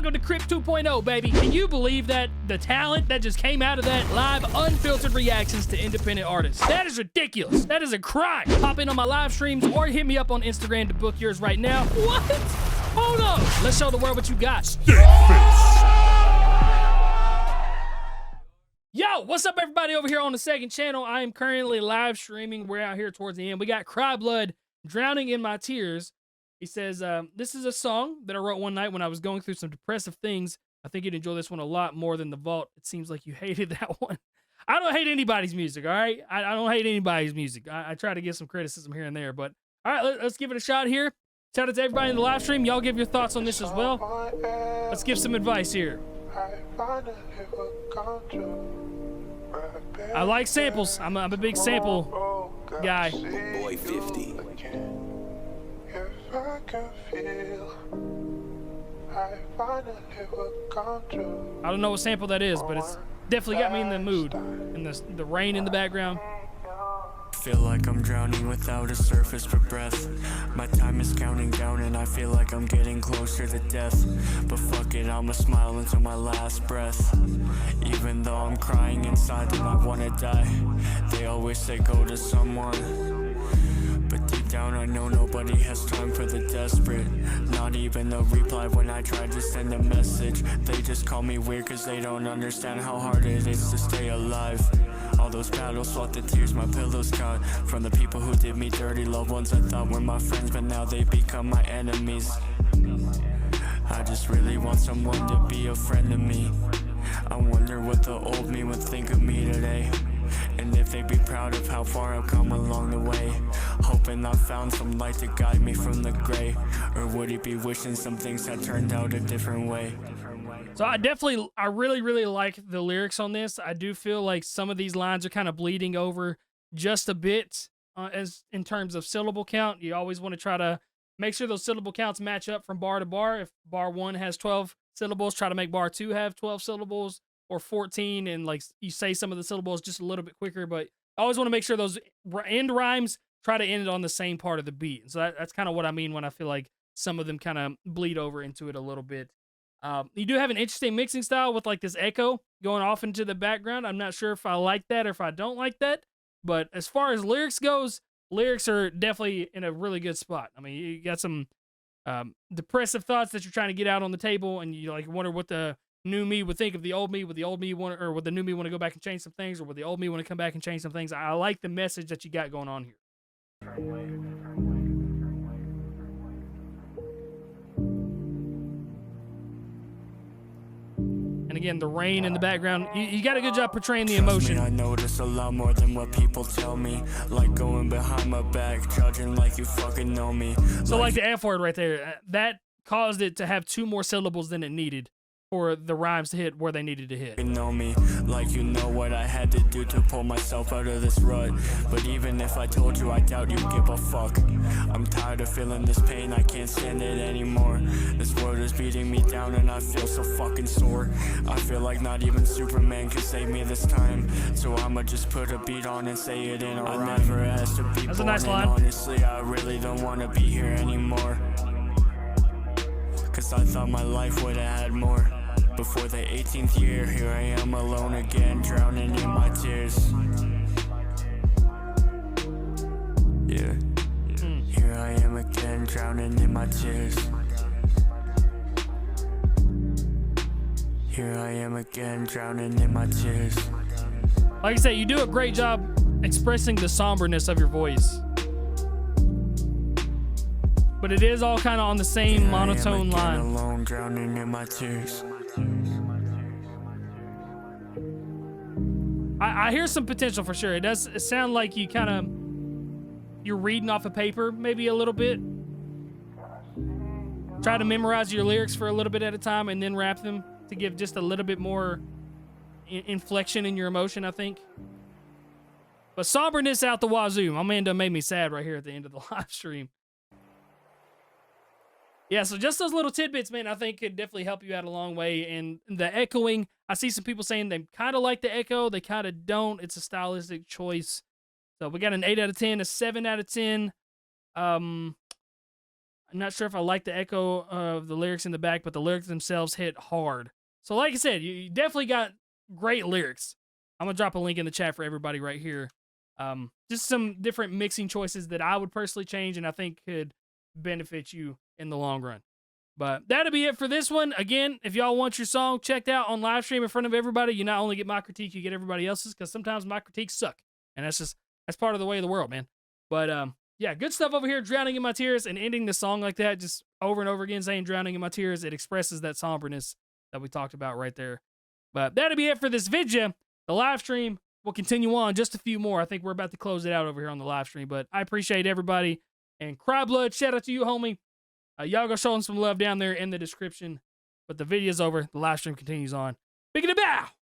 welcome to Crypt 2.0, baby. Can you believe that? The talent that just came out of that live unfiltered reactions to independent artists. That is ridiculous. That is a crime. Pop in on my live streams or hit me up on Instagram to book yours right now. What? Hold on. Let's show the world what you got. Yo, what's up, everybody over here on the second channel? I am currently live streaming. We're out here towards the end. We got CRYBLXXD, Drowning in My Tears. He says, this is a song that I wrote one night when I was going through some depressive things. I think you'd enjoy this one a lot more than The Vault. It seems like you hated that one. I don't hate anybody's music, all right? I don't hate anybody's music. I try to get some criticism here and there, but all right, let's give it a shot here. Shout out to everybody in the live stream. Y'all give your thoughts on this as well. Let's give some advice here. I like samples. I'm a big sample guy. Boy 50. I don't know what sample that is, but it's definitely got me in the mood. And the rain in the background. Feel like I'm drowning without a surface for breath. My time is counting down and I feel like I'm getting closer to death. But fuck it, I'ma smile until my last breath. Even though I'm crying inside and I wanna die, they always say go to someone. But deep down I know nobody has time for the desperate. Not even a reply when I try to send a message. They just call me weird cause they don't understand how hard it is to stay alive. All those battles fought, the tears my pillows caught from the people who did me dirty. Loved ones I thought were my friends, but now they become my enemies. I just really want someone to be a friend to me. I wonder what the old me would think of me today, and if they'd be proud of how far I've come along the way. Hoping I found some light to guide me from the gray, or would he be wishing some things had turned out a different way? So I really like the lyrics on this. I do feel like some of these lines are kind of bleeding over just a bit as in terms of syllable count. You always want to try to make sure those syllable counts match up from bar to bar. If bar 1 has 12 syllables, try to make bar 2 have 12 syllables or 14, and like you say some of the syllables just a little bit quicker. But I always want to make sure those end rhymes try to end on the same part of the beat. So that's kind of what I mean when I feel like some of them kind of bleed over into it a little bit. You do have an interesting mixing style with like this echo going off into the background. I'm not sure if I like that or if I don't like that, but as far as lyrics goes, lyrics are definitely in a really good spot. I mean, you got some depressive thoughts that you're trying to get out on the table, and you like wonder what the new me would think of the old me. Would the old me want, or would the new me want to go back and change some things, or would the old me want to come back and change some things? I like the message that you got going on here. And again, the rain in the background, you got a good job portraying the emotion. I notice a lot more than what people tell me, like going behind my back, judging like you fucking know me. So like the F word right there, that caused it to have 2 more syllables than it needed for the rhymes to hit where they needed to hit. You know me, like you know what I had to do to pull myself out of this rut. But even if I told you, I doubt you'd give a fuck. I'm tired of feeling this pain, I can't stand it anymore. This world is beating me down and I feel so fucking sore. I feel like not even Superman can save me this time, so I'ma just put a beat on and say it in a rhyme. I never asked to be That's born, a nice line. And honestly I really don't want to be here anymore, cause I thought my life would have had more. Before the 18th year, here I am alone again, drowning in my tears. Yeah, here I am again, drowning in my tears. Here I am again, drowning in my tears. Like I said, you do a great job expressing the somberness of your voice, but it is all kind of on the same monotone line. Alone, drowning in my tears. I hear some potential for sure. It does sound like you kind of, you're reading off a paper maybe a little bit. Try to memorize your lyrics for a little bit at a time and then rap them to give just a little bit more inflection in your emotion, I think. But somberness out the wazoo. My man done made me sad right here at the end of the live stream. Yeah, so just those little tidbits, man, I think could definitely help you out a long way. And the echoing, I see some people saying they kind of like the echo, they kind of don't. It's a stylistic choice. So we got an 8 out of 10, a 7 out of 10. I'm not sure if I like the echo of the lyrics in the back, but the lyrics themselves hit hard. So, like I said, you definitely got great lyrics. I'm gonna drop a link in the chat for everybody right here. Just some different mixing choices that I would personally change, and I think could benefit you in the long run. But that'll be it for this one. Again, if y'all want your song checked out on live stream in front of everybody, you not only get my critique, you get everybody else's, because sometimes my critiques suck, and that's part of the way of the world, man. But yeah, good stuff over here. Drowning in my tears, and ending the song like that, just over and over again, saying "drowning in my tears." It expresses that somberness that we talked about right there. But that'll be it for this video. The live stream will continue on just a few more. I think we're about to close it out over here on the live stream. But I appreciate everybody. And CRYBLXXD, shout out to you, homie. Y'all go show them some love down there in the description. But the video's over. The live stream continues on. Big in the bow.